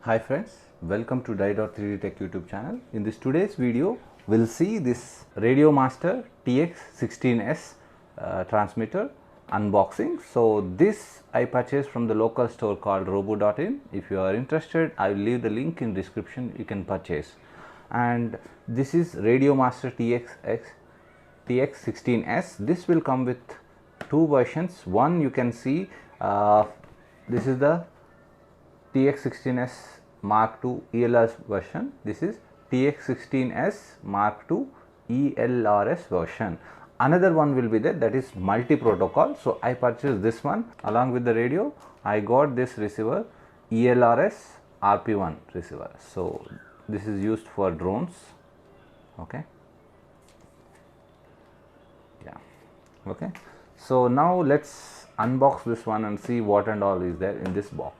Hi friends, welcome to Die.3D Tech YouTube channel. In this today's video, we'll see this Radiomaster TX16S transmitter unboxing. So this I purchased from the local store called robo.in. If you are interested, I will leave the link in description, you can purchase. And this is Radiomaster TX16S. This will come with two versions. One you can see, this is the TX16S Mark II elrs version. This is TX16S Mark II elrs version. Another one will be there, that is multi protocol. So I purchased this one along with the radio. I got this receiver, elrs RP1 receiver. So this is used for drones. Okay. Yeah. Okay. So now let's unbox this one and see what and all is there in this box.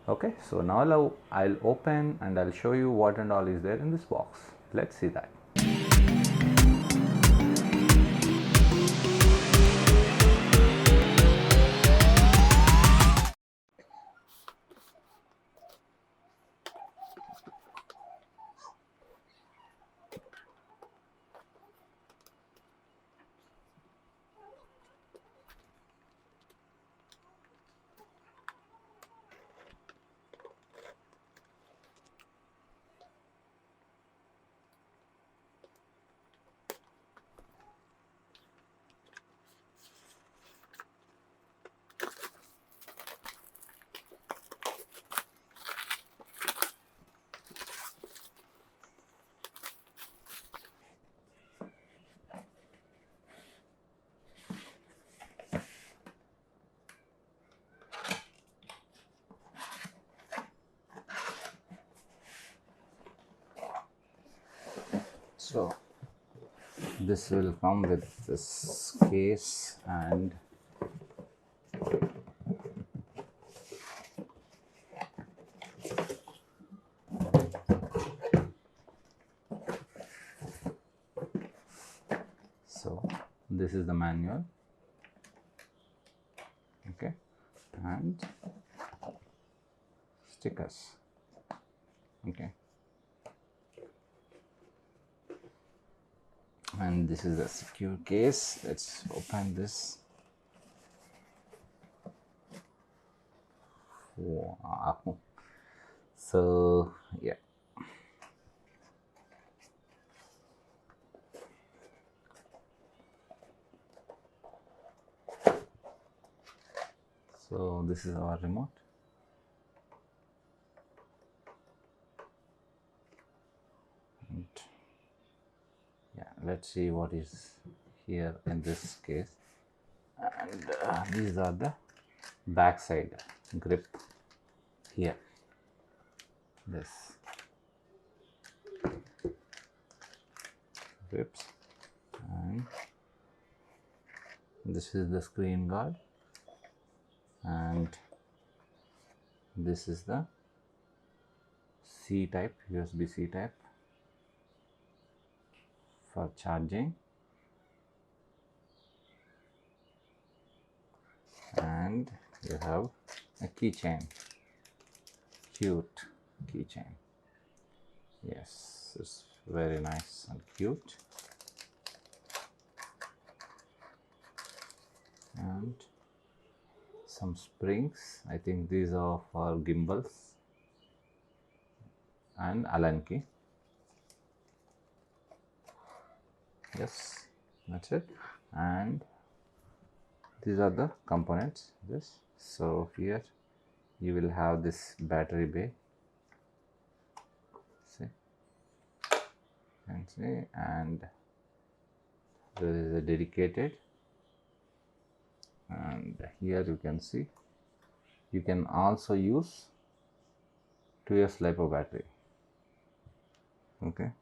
Okay, so now I'll open and I'll show you what and all is there in this box. Let's see that. So this will come with this case and so this is the manual. Okay, and stickers. Okay, and this is a secure case. Let's open this. Wow. So yeah, so this is our remote. And yeah, let's see what is here in this case. And these are the backside grip here. This grips, and this is the screen guard, and this is the C type, USB-C type for charging, and you have a keychain, cute keychain. Yes, it's very nice and cute. And some springs, I think these are for gimbals, and Allen key. Yes, that's it. And these are the components. This, so here you will have this battery bay. See, and see, and there is a dedicated, and here you can see you can also use 2S LiPo battery. Okay,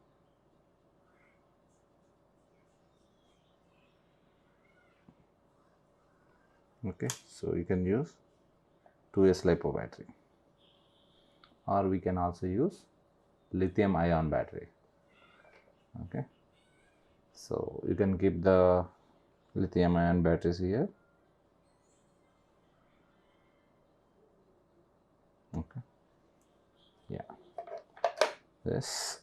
okay, so you can use 2S LiPo battery, or we can also use lithium ion battery. Okay, so you can keep the lithium ion batteries here. Okay, this.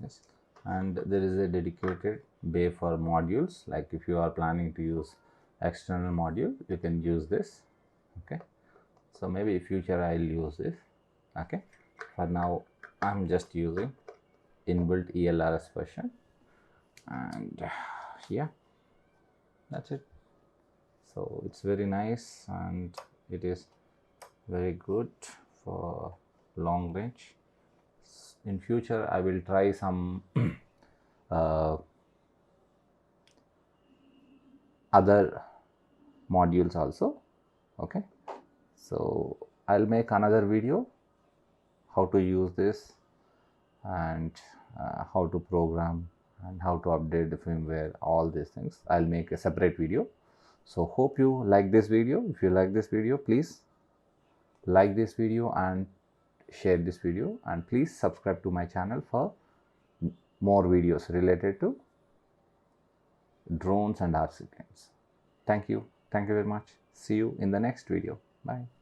Yes, and there is a dedicated bay for modules. Like if you are planning to use external module, you can use this. Okay, so maybe in future I'll use this. Okay, for now I'm just using inbuilt elrs version, and yeah, that's it. So it's very nice and it is very good for long range. In future I will try some other modules also. Okay, so I'll make another video how to use this and how to program and how to update the firmware, all these things. I'll make a separate video. So hope you like this video. If you like this video, please like this video and share this video, and please subscribe to my channel for more videos related to drones and RC planes. Thank you very much. See you in the next video. Bye.